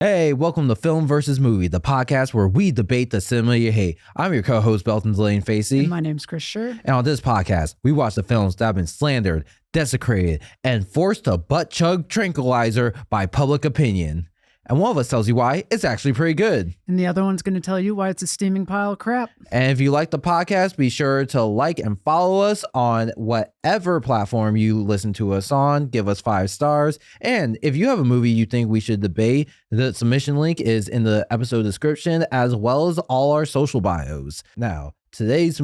Hey, welcome to Film versus Movie, the podcast where we debate the cinema you hate. I'm your co-host, Belton DeLaine-Facey. And my name's Shurr. And on this podcast, we watch the films that have been slandered, desecrated, and forced to butt-chug tranquilizer by public opinion. And one of us tells you why it's actually pretty good. And the other one's going to tell you why it's a steaming pile of crap. And if you like the podcast, be sure to like and follow us on whatever platform you listen to us on. Give us 5 stars. And if you have a movie you think we should debate, the submission link is in the episode description, as well as all our social bios. Now, today's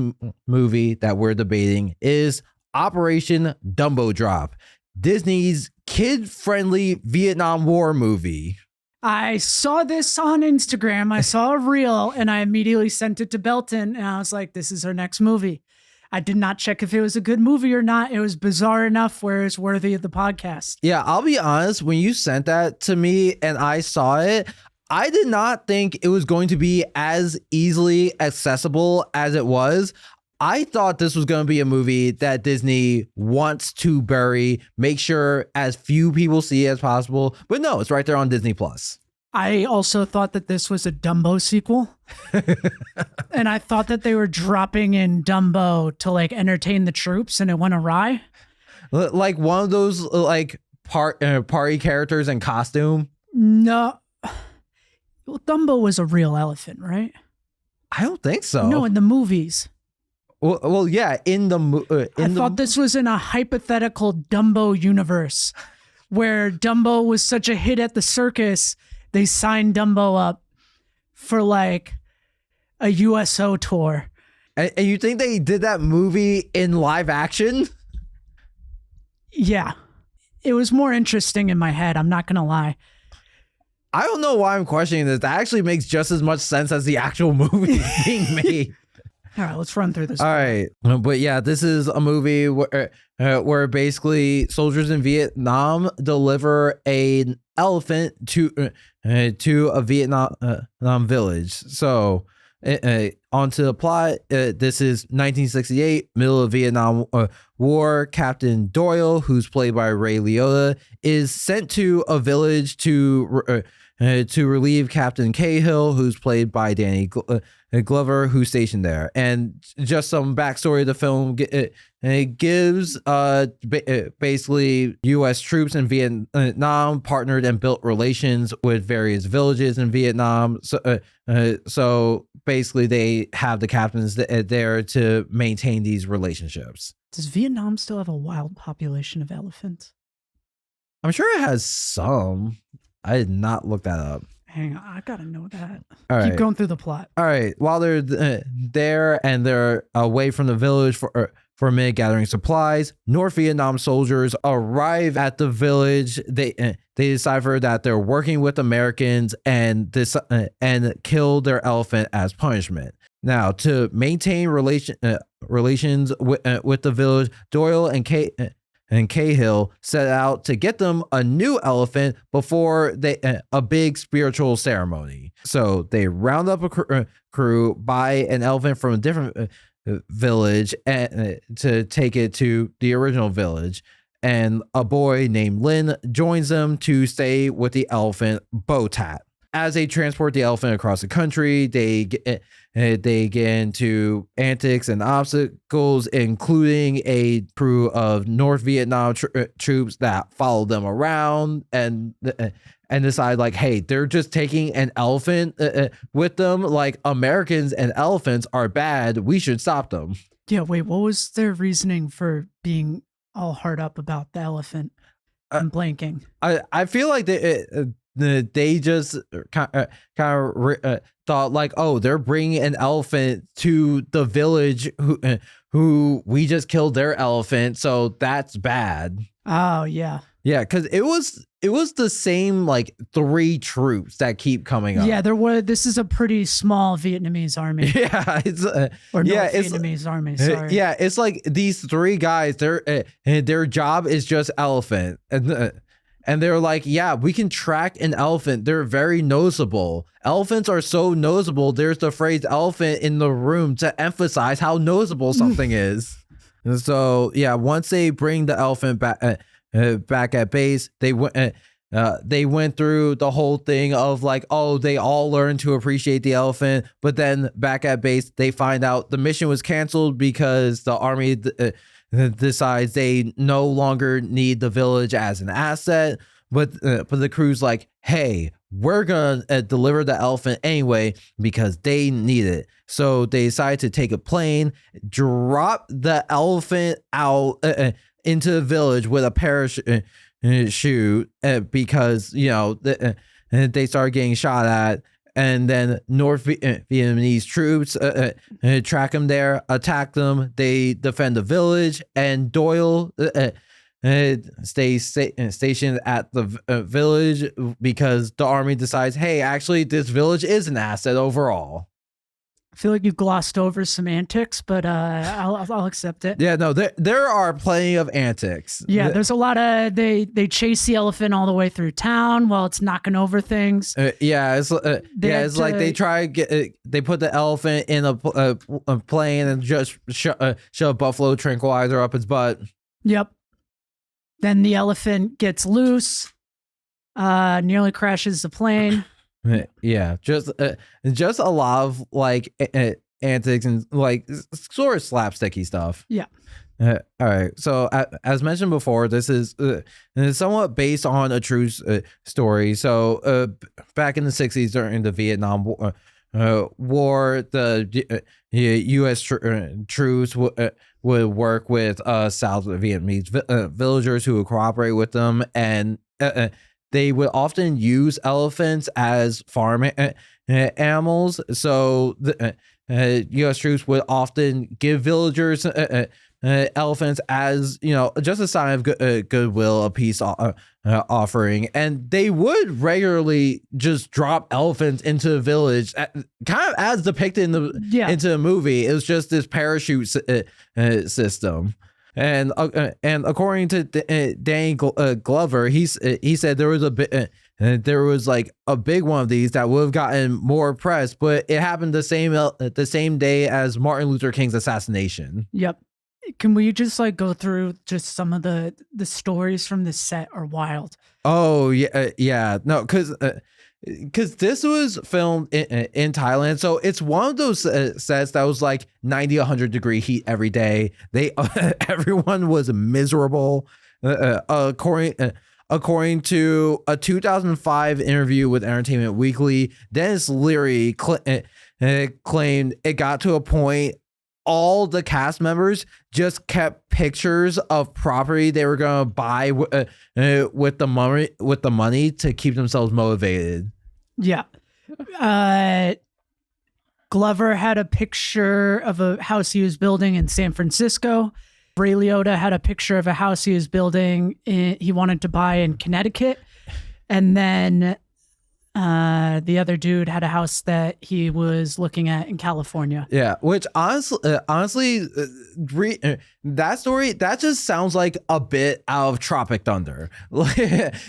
movie that we're debating is Operation Dumbo Drop, Disney's kid-friendly Vietnam War movie. I saw this on Instagram. I saw a reel and I immediately sent it to Belton and I was like, this is our next movie. I did not check if it was a good movie or not. It was bizarre enough where it's worthy of the podcast. Yeah, I'll be honest. When you sent that to me and I saw it, I did not think it was going to be as easily accessible as it was. I thought this was going to be a movie that Disney wants to bury, make sure as few people see it as possible. But no, it's right there on Disney Plus. I also thought that this was a Dumbo sequel. And I thought that they were dropping in Dumbo to like entertain the troops and it went awry. Like one of those like party characters in costume. No. Well, Dumbo was a real elephant, right? I don't think so. No, in the movies. Well, yeah, I thought this was in a hypothetical Dumbo universe where Dumbo was such a hit at the circus, they signed Dumbo up for like a USO tour. And you think they did that movie in live action? Yeah. It was more interesting in my head, I'm not going to lie. I don't know why I'm questioning this. That actually makes just as much sense as the actual movie being made. All right, let's run through this. All right. But yeah, this is a movie where basically soldiers in Vietnam deliver an elephant to a Vietnam village. So onto the plot. This is 1968, middle of Vietnam War. Captain Doyle, who's played by Ray Liotta, is sent to a village to relieve Captain Cahill, who's played by Danny Glover, who's stationed there. And just some backstory of the film, it gives basically U.S. troops in Vietnam partnered and built relations with various villages in Vietnam. So basically they have the captains there to maintain these relationships. Does Vietnam still have a wild population of elephants? I'm sure it has some. I did not look that up. Hang on, I gotta know that. All right. Keep going through the plot. All right. While they're there and they're away from the village for a minute gathering supplies, North Vietnam soldiers arrive at the village. They decipher that they're working with Americans and kill their elephant as punishment. Now, to maintain relations with the village, Doyle and Cahill set out to get them a new elephant before a big spiritual ceremony. So they round up a crew, buy an elephant from a different village and to take it to the original village. And a boy named Lin joins them to stay with the elephant Botat. As they transport the elephant across the country, they get into antics and obstacles, including a crew of North Vietnam troops that follow them around and decide like, hey, they're just taking an elephant with them. Like, Americans and elephants are bad. We should stop them. Yeah, wait, what was their reasoning for being all hard up about the elephant? I'm blanking. I feel like they just kind of thought like, oh, they're bringing an elephant to the village who we just killed their elephant, so that's bad. Oh yeah, yeah, because it was the same like 3 troops that keep coming up. Yeah, this is a pretty small Vietnamese army. Yeah, it's Vietnamese army. Sorry. Yeah, it's like these 3 guys. Their job is just elephant and they're like, yeah, we can track an elephant. They're very noticeable. Elephants are so noticeable. There's the phrase elephant in the room to emphasize how noticeable something is. And so, yeah, once they bring the elephant back at base, they they went through the whole thing of like, oh, they all learned to appreciate the elephant, but then back at base they find out the mission was canceled because the army decides they no longer need the village as an asset. But the crew's like, hey, we're gonna deliver the elephant anyway because they need it. So they decide to take a plane, drop the elephant out into the village with a parachute because they started getting shot at. And then North Vietnamese troops track them there, attack them. They defend the village, and Doyle stays stationed at the village because the army decides, hey, actually, this village is an asset overall. I feel like you glossed over some antics, but I'll accept it. Yeah, no, there are plenty of antics. Yeah, there's a lot of they chase the elephant all the way through town while it's knocking over things. It's like they try they put the elephant in a plane and just shove a buffalo tranquilizer up its butt. Yep. Then the elephant gets loose, nearly crashes the plane. Yeah, just a lot of like antics and like sort of slapsticky stuff. Yeah. All right. So as mentioned before, this is somewhat based on a true story. So back in the 60s during the Vietnam War, the U.S. troops would work with South Vietnamese villagers who would cooperate with them, and they would often use elephants as farm animals. So the U.S. troops would often give villagers elephants as, just a sign of goodwill, a peace offering. And they would regularly just drop elephants into the village, kind of as depicted into the movie. It was just this parachute system. And according to Danny Glover, he said there was like a big one of these that would have gotten more press, but it happened the same day as Martin Luther King's assassination. Yep. Can we just like go through just some of the stories from this set are wild? Oh yeah, no, because this was filmed in Thailand, so it's one of those sets that was like 90, 100-degree heat every day. Everyone was miserable. According to a 2005 interview with Entertainment Weekly, Dennis Leary claimed it got to a point all the cast members just kept pictures of property they were going to buy with the money to keep themselves motivated. Yeah. Glover had a picture of a house he was building in San Francisco. Ray Liotta had a picture of a house he was building he wanted to buy in Connecticut. And then the other dude had a house that he was looking at in California. Yeah, which honestly, that story, that just sounds like a bit out of Tropic Thunder. Like,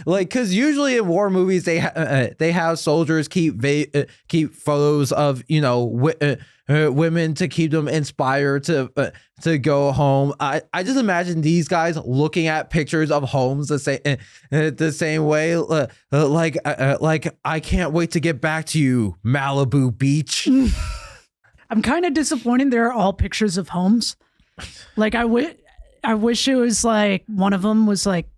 because usually in war movies they have soldiers keep photos of women to keep them inspired to go home. I just imagine these guys looking at pictures of homes the same way, like I can't wait to get back to you, Malibu Beach. I'm kind of disappointed they're all pictures of homes. Like I wish it was like one of them was like,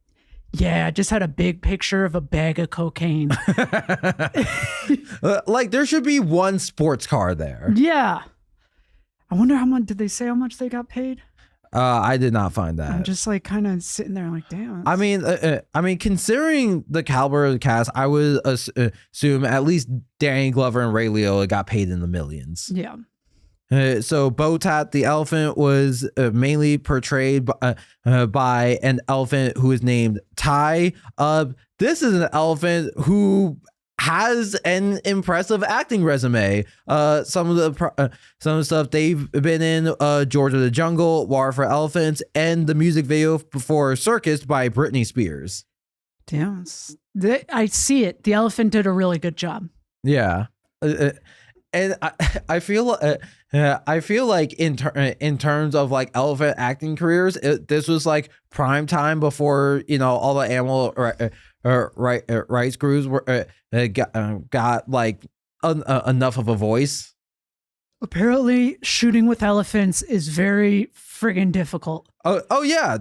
yeah, I just had a big picture of a bag of cocaine. Like there should be one sports car there. Yeah. I wonder did they say how much they got paid? I did not find that. I'm just like kind of sitting there like, damn. I mean, considering the caliber of the cast, I would assume at least Danny Glover and Ray Liotta got paid in the millions. Yeah. So Botat the elephant was mainly portrayed by an elephant who is named Tai. This is an elephant who has an impressive acting resume. Some of the stuff they've been in: George of the Jungle, War for Elephants, and the music video for Circus by Britney Spears. Damn, I see it. The elephant did a really good job. Yeah. And I feel like in terms of like elephant acting careers, this was like prime time before all the animal rice crews got like enough of a voice. Apparently, shooting with elephants is very friggin' difficult. Oh yeah,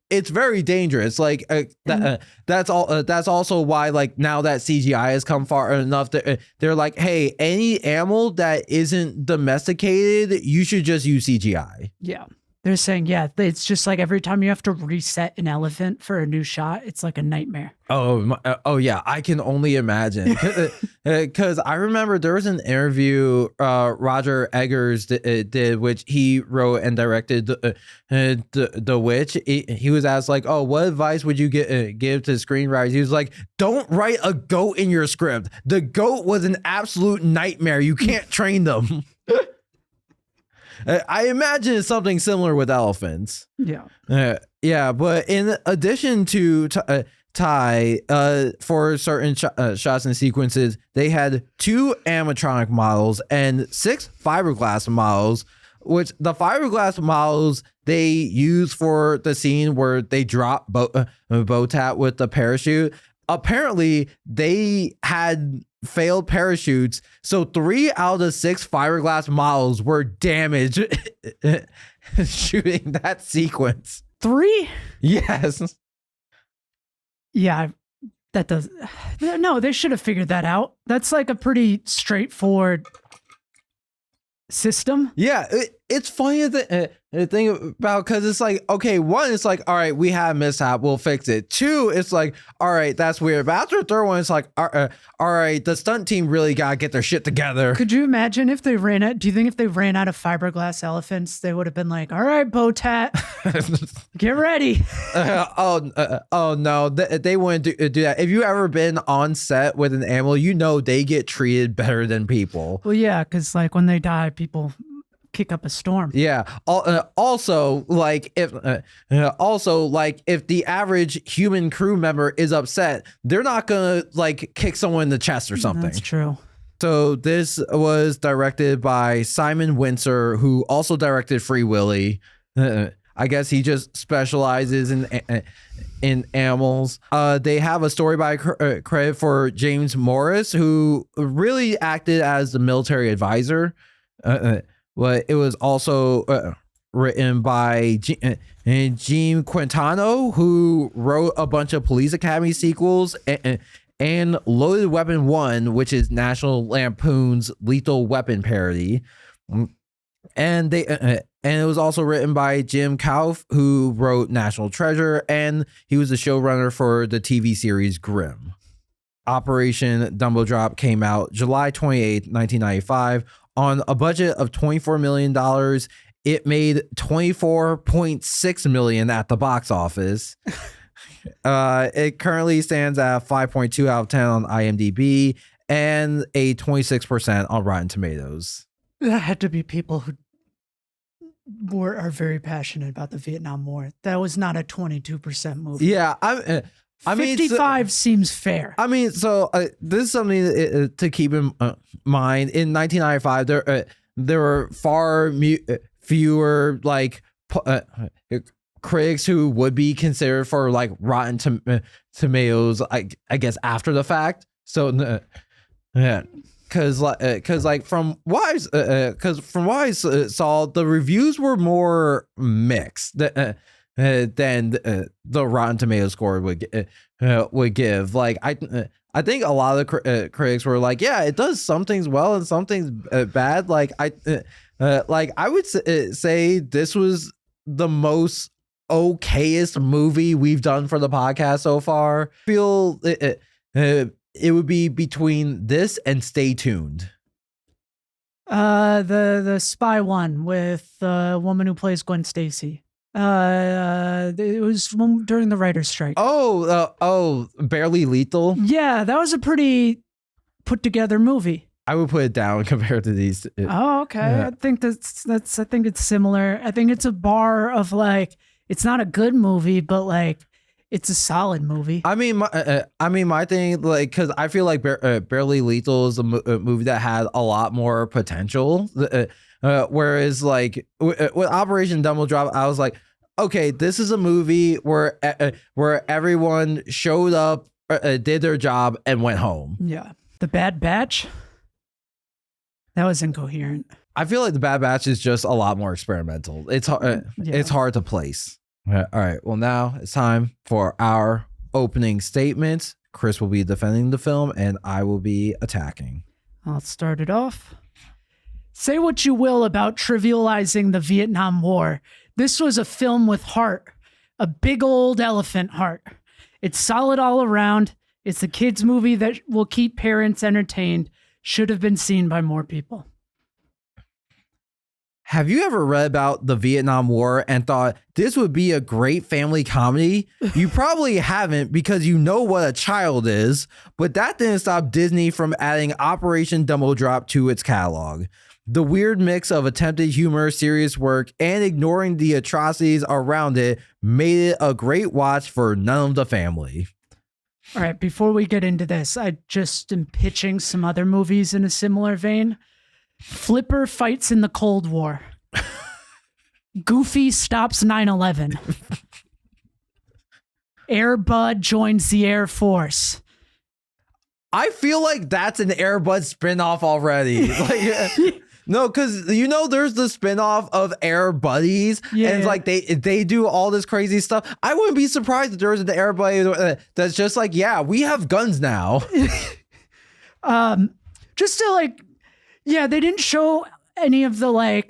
it's very dangerous. Like that's all. That's also why, like, now that CGI has come far enough, they're like, hey, any animal that isn't domesticated, you should just use CGI. Yeah. They're saying, yeah, it's just like every time you have to reset an elephant for a new shot, it's like a nightmare. Oh yeah, I can only imagine. Because I remember there was an interview Roger Eggers did, which he wrote and directed the Witch. He was asked like, oh, what advice would you give to screenwriters? He was like, don't write a goat in your script. The goat was an absolute nightmare. You can't train them. I imagine it's something similar with elephants. Yeah. Yeah, but in addition to Ty, for certain shots and sequences, they had 2 animatronic models and 6 fiberglass models, which the fiberglass models they use for the scene where they drop Botat with the parachute. Apparently, they had failed parachutes, so 3 out of the 6 fiberglass models were damaged shooting that sequence. 3? Yes. Yeah, that does. No, they should have figured that out. That's like a pretty straightforward system. Yeah, it's funny the thing about, because it's like, okay, 1, it's like, all right, we had a mishap, we'll fix it. 2, it's like, all right, that's weird. But after the 3rd one, it's like, all right, the stunt team really gotta get their shit together. Could you imagine if they ran out? Do you think if they ran out of fiberglass elephants, they would have been like, all right, Botat, get ready? Oh no, they wouldn't do that. If you ever been on set with an animal, you know they get treated better than people. Well, yeah, because like when they die, people kick up a storm. Yeah. Also, like if the average human crew member is upset, they're not gonna like kick someone in the chest or something. That's true. So this was directed by Simon Windsor, who also directed Free Willy. I guess he just specializes in animals. They have a story by credit for James Morris, who really acted as the military advisor. But it was also written by Gene Quintano, who wrote a bunch of Police Academy sequels and Loaded Weapon 1, which is National Lampoon's Lethal Weapon parody. And it was also written by Jim Kauf, who wrote National Treasure, and he was the showrunner for the TV series Grimm. Operation Dumbo Drop came out July 28, 1995. On a budget of $24 million, it made $24.6 million at the box office. It currently stands at 5.2 out of 10 on IMDb and a 26% on Rotten Tomatoes. That had to be people who are very passionate about the Vietnam War. That was not a 22% movie. Yeah, I mean, 55 seems fair. I mean, so this is something to keep in mind. In 1995, there were far fewer like critics who would be considered for like Rotten Tomatoes. I guess after the fact. So yeah, because from what I saw, the reviews were more mixed. Than the Rotten Tomatoes score would give. Like I think a lot of the critics were like, yeah, it does some things well and some things bad. Like I would say this was the most okayest movie we've done for the podcast so far. I feel it would be between this and Stay Tuned. The spy one with the woman who plays Gwen Stacy. It was during the writer's strike. Barely Lethal. Yeah, that was a pretty put together movie. I would put it down compared to these. Oh, okay. Yeah. I think I think it's similar. I think it's a bar of like, it's not a good movie, but like it's a solid movie. I mean, my thing, like, because I feel like Barely Lethal is a movie that had a lot more potential. Whereas like with Operation Dumbo Drop, I was like, okay, this is a movie where everyone showed up did their job and went home. Yeah. The Bad Batch? That was incoherent. I feel like The Bad Batch is just a lot more experimental. It's hard to place. All right. Well, now it's time for our opening statements. Chris will be defending the film and I will be attacking. I'll start it off. Say what you will about trivializing the Vietnam War. This was a film with heart, a big old elephant heart. It's solid all around. It's a kid's movie that will keep parents entertained. Should have been seen by more people. Have you ever read about the Vietnam War and thought this would be a great family comedy? You probably haven't because you know what a child is, but that didn't stop Disney from adding Operation Dumbo Drop to its catalog. The weird mix of attempted humor, serious work, and ignoring the atrocities around it made it a great watch for none of the family. All right, before we get into this, I just am pitching some other movies in a similar vein. Flipper fights in the Cold War. Goofy stops 9/11. Air Bud joins the Air Force. I feel like that's an Air Bud spinoff already. No, because there's the spinoff of Air Buddies, and like they do all this crazy stuff. I wouldn't be surprised if there was an Air Buddy that's just like, yeah, we have guns now. Just to they didn't show any of the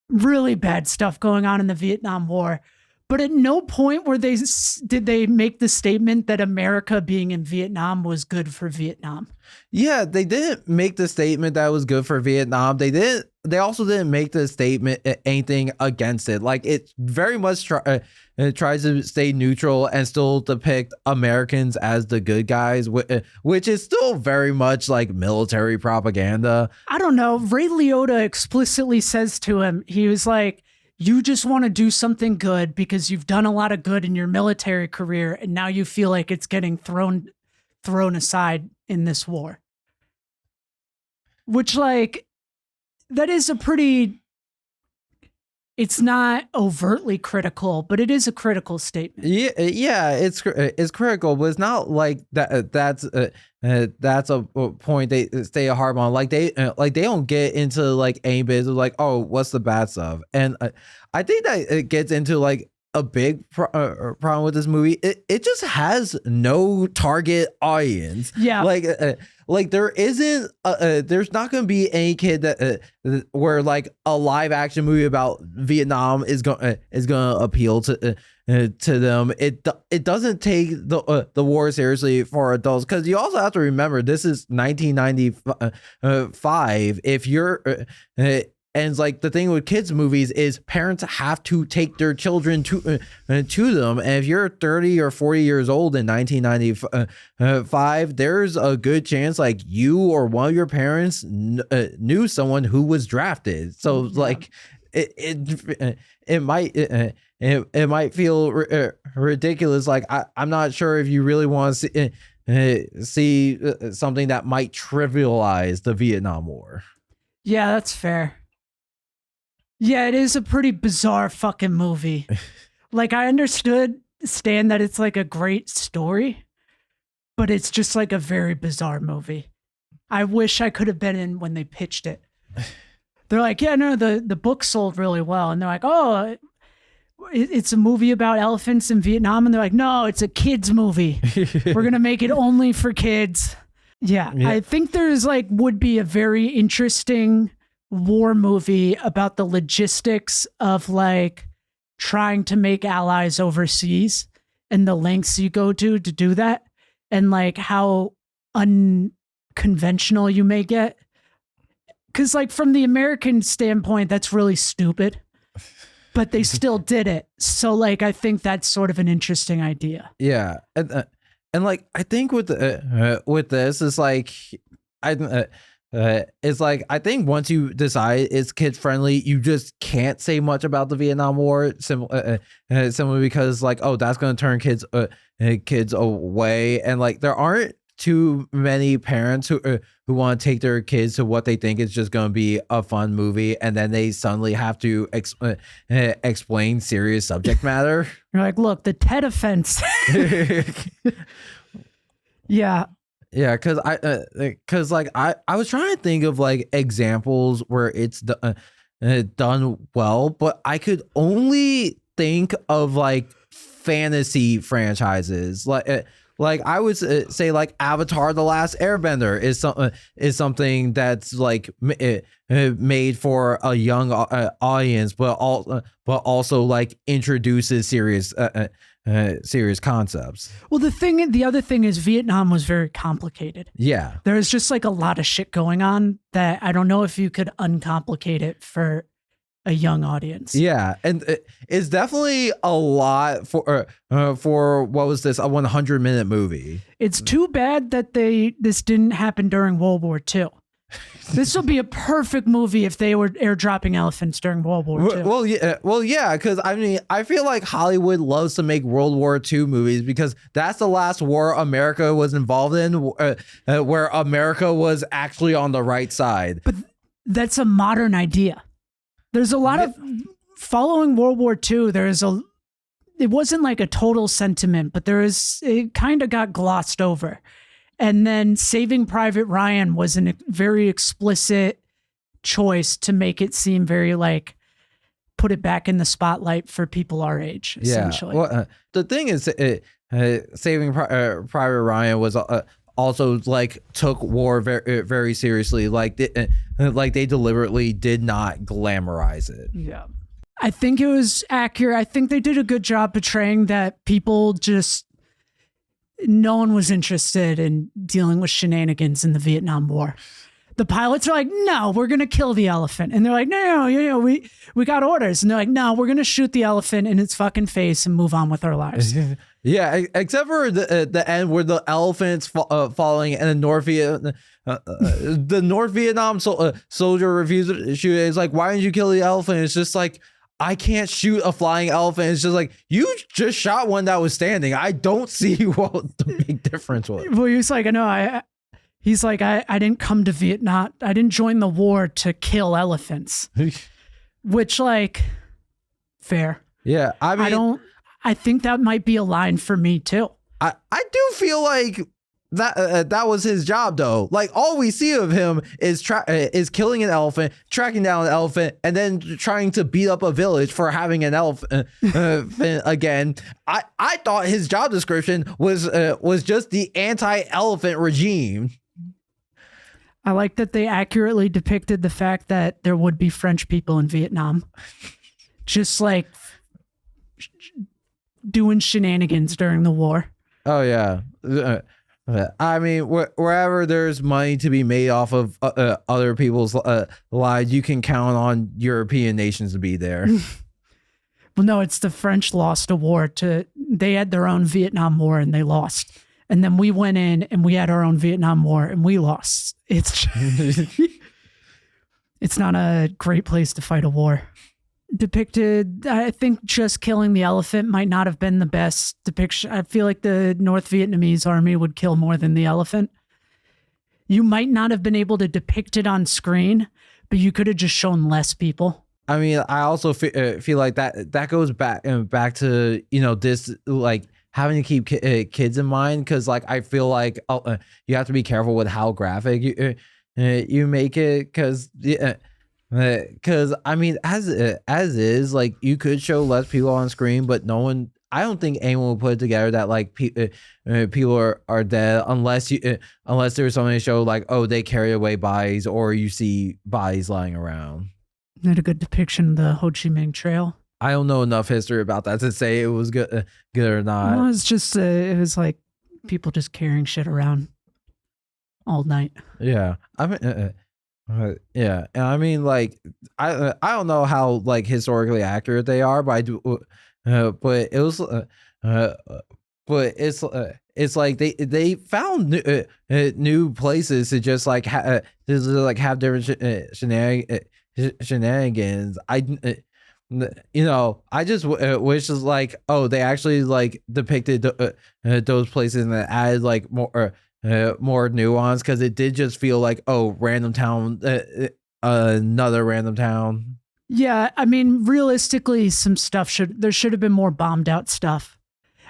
really bad stuff going on in the Vietnam War, but at no point did they make the statement that America being in Vietnam was good for Vietnam. Yeah, they didn't make the statement that was good for Vietnam. They also didn't make the statement anything against it. Like it very much tries to stay neutral and still depict Americans as the good guys, which is still very much like military propaganda. I don't know. Ray Liotta explicitly says to him, he was like, you just want to do something good because you've done a lot of good in your military career, and now you feel like it's getting thrown aside in this war. Which, that is it's not overtly critical, but it is a critical statement. Yeah, it's critical, but it's not like that. That's a point they stay hard on. They don't get into any bits of oh, what's the bad stuff, and I think that it gets into a big problem with this movie. It just has no target audience. Yeah, there isn't there's not going to be any kid that where a live action movie about Vietnam is going to appeal to them. It doesn't take the war seriously for adults, because you also have to remember this is 1995. If you're and the thing with kids movies is parents have to take their children to them. And if you're 30 or 40 years old in 1995, there's a good chance you or one of your parents knew someone who was drafted. So it might feel ridiculous. I'm not sure if you really want to see something that might trivialize the Vietnam War. Yeah, that's fair. Yeah, it is a pretty bizarre fucking movie. I understand that it's a great story, but it's just a very bizarre movie. I wish I could have been in when they pitched it. They're like, yeah, no, the book sold really well. And they're like, oh, it's a movie about elephants in Vietnam. And they're like, no, it's a kid's movie. We're going to make it only for kids. Yeah, I think there's would be a very interesting war movie about the logistics of trying to make allies overseas and the lengths you go to do that, and how unconventional you may get. Because from the American standpoint, that's really stupid, but they still did it. So I think that's sort of an interesting idea. Yeah, and I think with this is it's I think once you decide it's kid friendly, you just can't say much about the Vietnam War simply because oh, that's going to turn kids away, and there aren't too many parents who want to take their kids to what they think is just going to be a fun movie, and then they suddenly have to explain serious subject matter. You're look, the Tet offense. Yeah. Yeah, because like I was trying to think of like examples where it's done well, but I could only think of like fantasy franchises, like I would say like Avatar: The Last Airbender is something that's like made for a young audience, but also like introduces serious concepts. Well, the other thing is Vietnam was very complicated. Yeah. There's just like a lot of shit going on that I don't know if you could uncomplicate it for a young audience. Yeah, and it's definitely a lot for what was this, a 100-minute movie. It's too bad that this didn't happen during World War II. This will be a perfect movie if they were airdropping elephants during World War II. Well, yeah, because I mean, I feel like Hollywood loves to make World War II movies because that's the last war America was involved in, where America was actually on the right side. But that's a modern idea. There's a lot of following World War II. It wasn't like a total sentiment, but it kind of got glossed over. And then Saving Private Ryan was a very explicit choice to make it seem very like put it back in the spotlight for people our age, essentially. Yeah. Well, the thing is, Saving Private Ryan was also like took war very, very seriously. Like they deliberately did not glamorize it. Yeah. I think it was accurate. I think they did a good job portraying that no one was interested in dealing with shenanigans in the Vietnam War. The pilots are like, no, we're going to kill the elephant. And they're like, no, we got orders. And they're like, no, we're going to shoot the elephant in its fucking face and move on with our lives. Yeah, except for the end where the elephant's falling and the North Vietnam soldier refuses to shoot it. It's like, why didn't you kill the elephant? It's just like, I can't shoot a flying elephant. It's just like, you just shot one that was standing. I don't see what the big difference was. Well, he's like, I didn't come to Vietnam. I didn't join the war to kill elephants. Which, like, fair. Yeah, I mean, I think that might be a line for me too. I do feel like that was his job though. Like all we see of him is killing an elephant, tracking down an elephant, and then trying to beat up a village for having an elephant again. I thought his job description was just the anti-elephant regime. I like that they accurately depicted the fact that there would be French people in Vietnam, just like doing shenanigans during the war. Oh yeah. I mean, wherever there's money to be made off of other people's lives, you can count on European nations to be there. Well, no, it's the French lost a war they had their own Vietnam War and they lost. And then we went in and we had our own Vietnam War and we lost. It's not a great place to fight a war. Depicted, I think just killing the elephant might not have been the best depiction. I feel like the North Vietnamese army would kill more than the elephant. You might not have been able to depict it on screen, but you could have just shown less people. I mean, I also feel like that goes back to, this, like, having to keep kids in mind, because like I feel like you have to be careful with how graphic you make it, because I mean, as is, like, you could show less people on screen, but I don't think anyone would put it together that like people are dead unless there's something to show like, oh, they carry away bodies, or you see bodies lying around. Not a good depiction of the Ho Chi Minh Trail. I don't know enough history about that to say it was good or not. Well, it's just it was like people just carrying shit around all night. Yeah, I mean. Yeah, and I mean, like, I don't know how like historically accurate they are, but I do, but it was, but it's like they found new places to just like have different shenanigans. I just wish is like, oh, they actually like depicted those places and added like more nuance, because it did just feel like, oh, random town, another random town. Yeah, I mean, realistically, there should have been more bombed out stuff.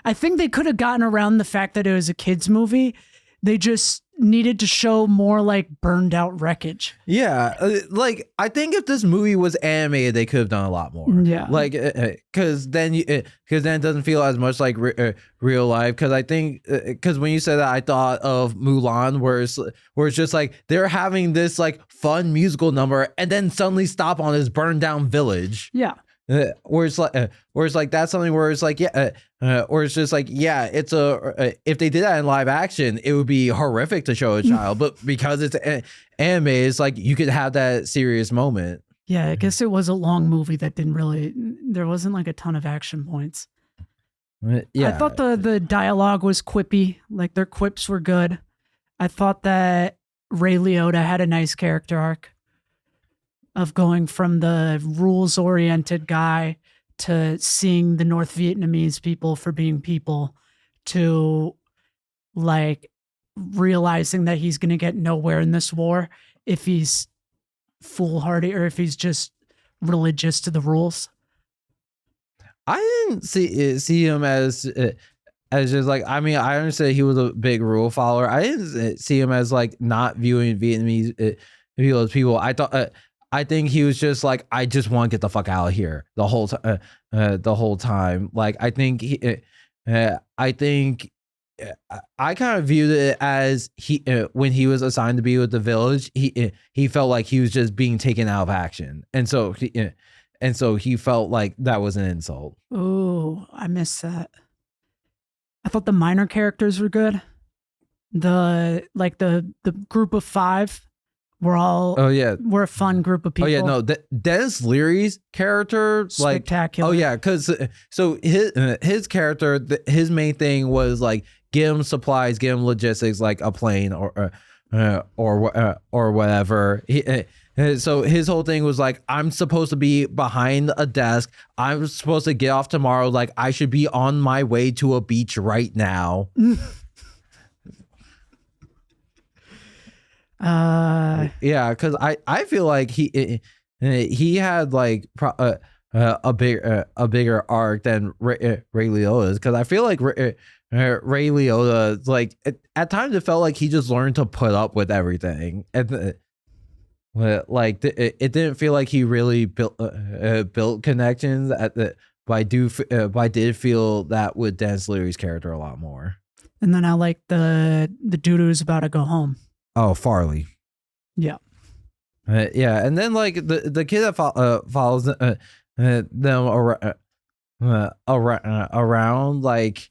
I think they could have gotten around the fact that it was a kids movie. They just needed to show more like burned out wreckage. Yeah, like I think if this movie was animated, they could have done a lot more. Yeah, like because then it doesn't feel as much like real life. Because I think because when you said that, I thought of Mulan, where it's just like they're having this like fun musical number, and then suddenly stop on this burned down village. Yeah. Where it's like that's something where it's like or it's just like it's if they did that in live action, it would be horrific to show a child, but because it's anime, it's like you could have that serious moment. Yeah, I guess it was a long movie that there wasn't like a ton of action points. Yeah, I thought the dialogue was quippy, like their quips were good. I thought that Ray Liotta had a nice character arc of going from the rules-oriented guy to seeing the North Vietnamese people for being people to like realizing that he's going to get nowhere in this war if he's foolhardy or if he's just religious to the rules. I didn't see him as just like, I mean, I understand he was a big rule follower. I didn't see him as like not viewing Vietnamese people as people. I think he was just like, I just want to get the fuck out of here the whole time. Like, I think I kind of viewed it as when he was assigned to be with the village, he felt like he was just being taken out of action, and so he felt like that was an insult. Oh, I missed that. I thought the minor characters were good. The group of 5. We're a fun group of people. Oh yeah, no, Dennis Leary's character, spectacular. Like, oh yeah, because so his character, his main thing was like give him supplies, give him logistics, like a plane or whatever. So his whole thing was like, I'm supposed to be behind a desk. I'm supposed to get off tomorrow. Like I should be on my way to a beach right now. Yeah, because I feel like he had like a bigger arc than Ray Liotta's, because I feel like Ray Liotta, like at times it felt like he just learned to put up with everything, and like it didn't feel like he really built connections but I did feel that with Dennis Leary's character a lot more. And then I like the dude who's about to go home. Oh, Farley. Yeah. Yeah, and then like the kid that follows them around, like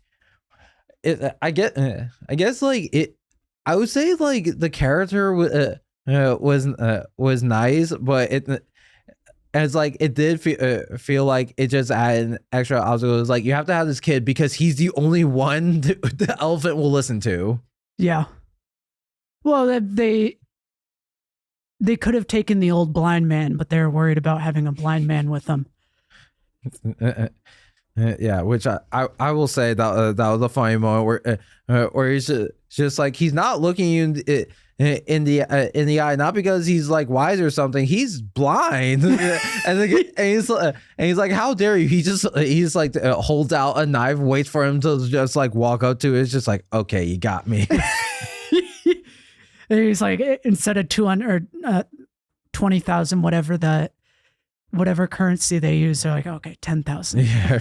I guess like it. I would say like the character was nice, but it's like it did feel like it just added an extra obstacle. It was like you have to have this kid because he's the only one the elephant will listen to. Yeah. Well, they could have taken the old blind man, but they were worried about having a blind man with them. Yeah, which I will say that was a funny moment where he's just like, he's not looking you in the eye, not because he's like wise or something. He's blind, and he's like, how dare you? He's like holds out a knife, waits for him to just like walk up to it. It's just like, okay, you got me. He's like, instead of 200 or 20,000, whatever currency they use, they're like, okay, 10,000. Yeah.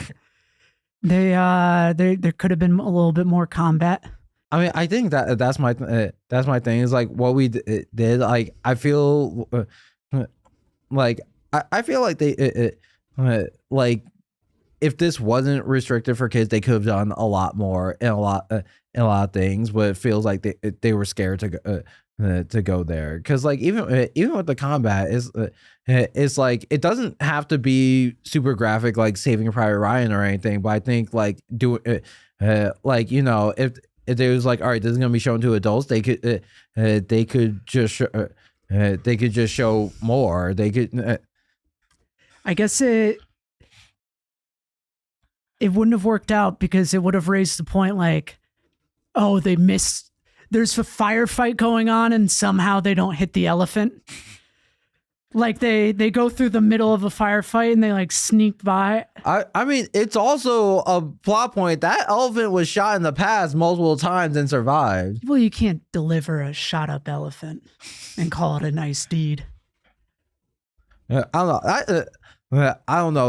There could have been a little bit more combat. I mean, I think that's my thing is like what we did. Like, I feel like I feel like they like if this wasn't restricted for kids, they could have done a lot more in a lot of things. But it feels like they were scared to go there, because like even with the combat it's like it doesn't have to be super graphic like Saving Private Ryan or anything. But I think like like, you know, if they was like, all right, this is gonna be shown to adults, they could just show more. They could. I guess it wouldn't have worked out because it would have raised the point like, oh, they missed. There's a firefight going on and somehow they don't hit the elephant. Like they go through the middle of a firefight and they like sneak by. I mean, it's also a plot point. That elephant was shot in the past multiple times and survived. Well, you can't deliver a shot up elephant and call it a nice deed. I don't know. I don't know.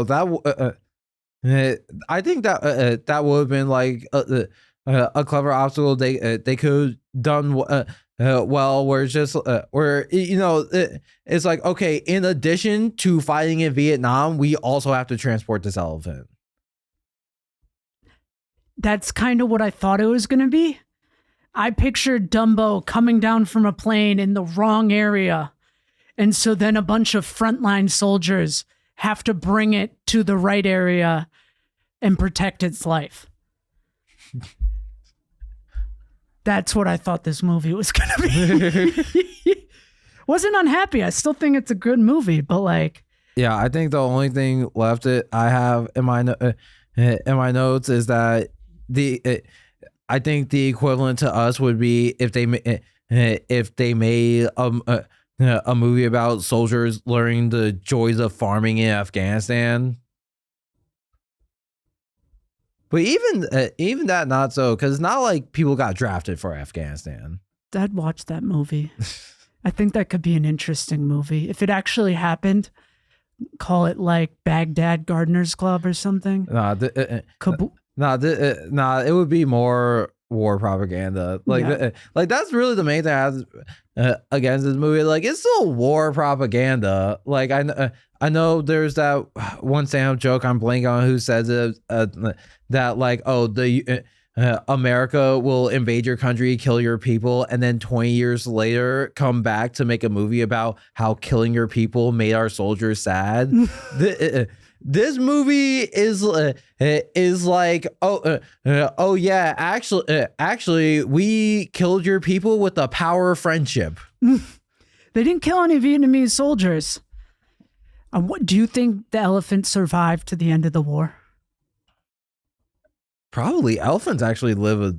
I think that that would have been like a clever obstacle they could have done well, where it's just where it's like, okay, in addition to fighting in Vietnam, we also have to transport this elephant. That's kind of what I thought it was going to be. I pictured Dumbo coming down from a plane in the wrong area. And so then a bunch of frontline soldiers have to bring it to the right area and protect its life. That's what I thought this movie was going to be. Wasn't unhappy. I still think it's a good movie, but like... Yeah, I think the only thing left I have in my notes is that I think the equivalent to us would be if they made a movie about soldiers learning the joys of farming in Afghanistan. But even that, not so, because it's not like people got drafted for Afghanistan. I'd watch that movie. I think that could be an interesting movie. If it actually happened, call it like Baghdad Gardeners Club or something. It would be more war propaganda. Like that's really the main thing I have against this movie. Like, it's still war propaganda. Like, I know there's that one stand-up joke I'm blanking on who says it, that like, oh, the America will invade your country, kill your people, and then 20 years later come back to make a movie about how killing your people made our soldiers sad. This movie is like, oh yeah, actually we killed your people with the power of friendship. They didn't kill any Vietnamese soldiers. What do you think the elephant survived to the end of the war? Probably. Elephants actually live a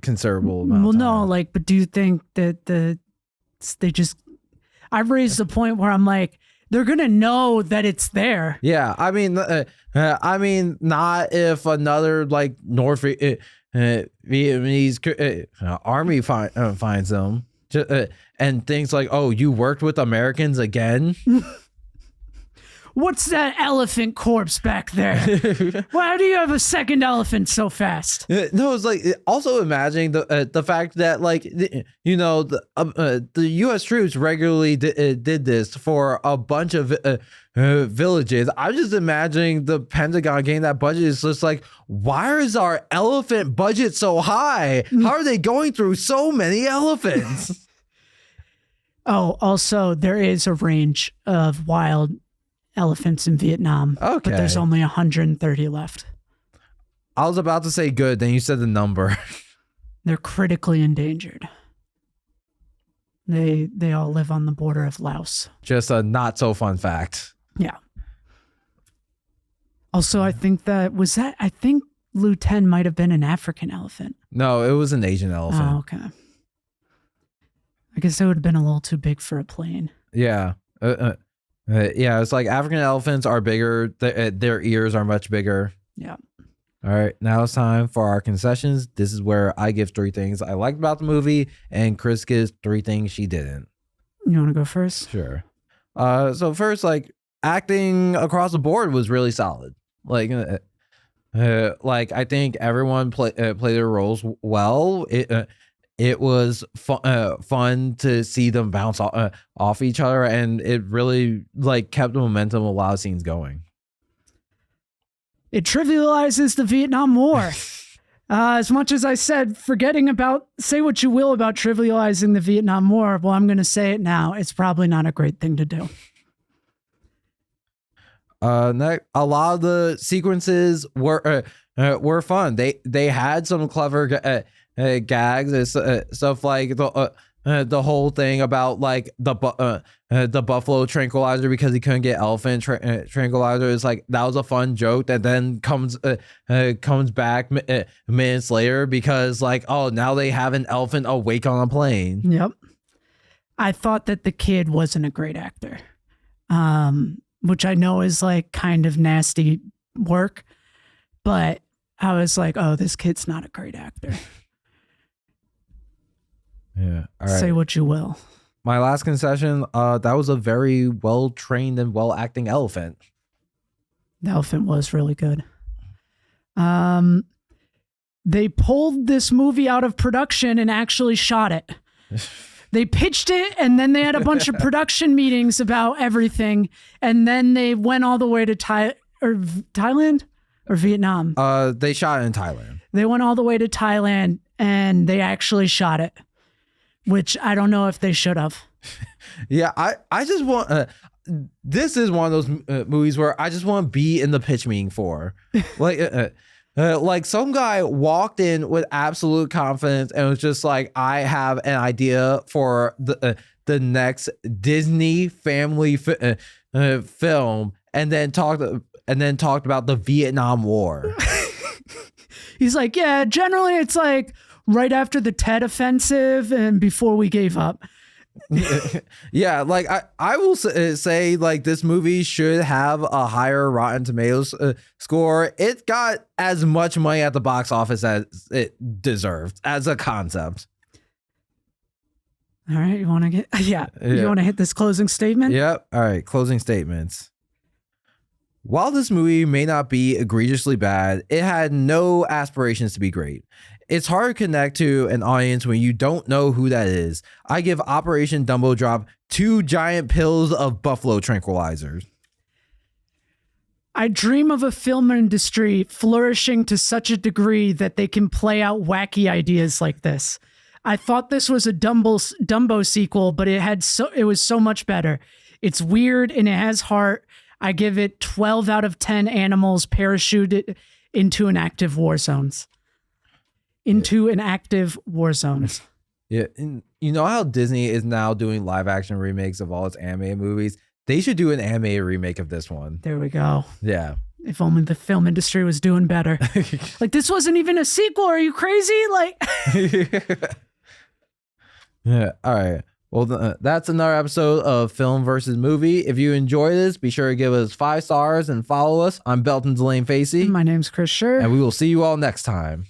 considerable amount. Well, of time. no, like, but do you think that they just? I've raised the point where I'm like, they're gonna know that it's there. Yeah, I mean, not if another like North Vietnamese army finds them and thinks like, oh, you worked with Americans again. What's that elephant corpse back there? Why do you have a second elephant so fast? No, it's like, also imagining the fact that like the U.S. troops regularly did this for a bunch of villages. I'm just imagining the Pentagon getting that budget is just like, why is our elephant budget so high? How are they going through so many elephants? Oh, also there is a range of wild elephants in Vietnam. Okay. But there's only 130 left. I was about to say good, then you said the number. They're critically endangered. They all live on the border of Laos. Just a not so fun fact. Yeah. Also, I think Lu Ten might have been an African elephant. No, it was an Asian elephant. Oh, okay. I guess it would have been a little too big for a plane. Yeah. Yeah, it's like African elephants are bigger. Their ears are much bigger. Yeah. All right, now it's time for our concessions. This is where I give 3 things I liked about the movie, and Chris gives 3 things she didn't. You want to go first? Sure. So first, like, acting across the board was really solid. Like I think everyone played their roles well. It was fun to see them bounce off each other, and it really like kept the momentum of a lot of scenes going. It trivializes the Vietnam War. As much as I said, say what you will about trivializing the Vietnam War, well, I'm going to say it now. It's probably not a great thing to do. A lot of the sequences were fun. They had some clever gags, stuff like the whole thing about like the buffalo tranquilizer because he couldn't get elephant tranquilizer. Is like, that was a fun joke that then comes back minutes later because like, oh, now they have an elephant awake on a plane. Yep. I thought that the kid wasn't a great actor. which I know is like kind of nasty work, but I was like, oh, this kid's not a great actor. Yeah. All right. Say what you will. My last concession, that was a very well-trained and well-acting elephant. The elephant was really good. They pulled this movie out of production and actually shot it. They pitched it, and then they had a bunch of production meetings about everything, and then they went all the way to Thailand or Vietnam. They shot it in Thailand. They went all the way to Thailand, and they actually shot it, which I don't know if they should have. Yeah, I just want... this is one of those movies where I just want to be in the pitch meeting for. Like some guy walked in with absolute confidence and was just like, I have an idea for the next Disney family film, and then talked about the Vietnam War. He's like, yeah, generally it's like right after the Tet Offensive and before we gave up. Yeah, like I will say like this movie should have a higher Rotten Tomatoes score. It got as much money at the box office as it deserved as a concept. All right, you want to get you want to hit this closing statement? Yep. All right, closing statements. While this movie may not be egregiously bad, it had no aspirations to be great. It's hard to connect to an audience when you don't know who that is. I give Operation Dumbo Drop 2 giant pills of buffalo tranquilizers. I dream of a film industry flourishing to such a degree that they can play out wacky ideas like this. I thought this was a Dumbo sequel, but it was so much better. It's weird and it has heart. I give it 12 out of 10 animals parachuted into an active war zones. Yeah, and you know how Disney is now doing live action remakes of all its anime movies? They should do an anime remake of this one. There we go. Yeah. If only the film industry was doing better. Like, this wasn't even a sequel. Are you crazy? Like, yeah. All right. Well, that's another episode of Film versus Movie. If you enjoy this, be sure to give us 5 stars and follow us. I'm Belton DeLaine-Facey. My name's Chris Shurr. And we will see you all next time.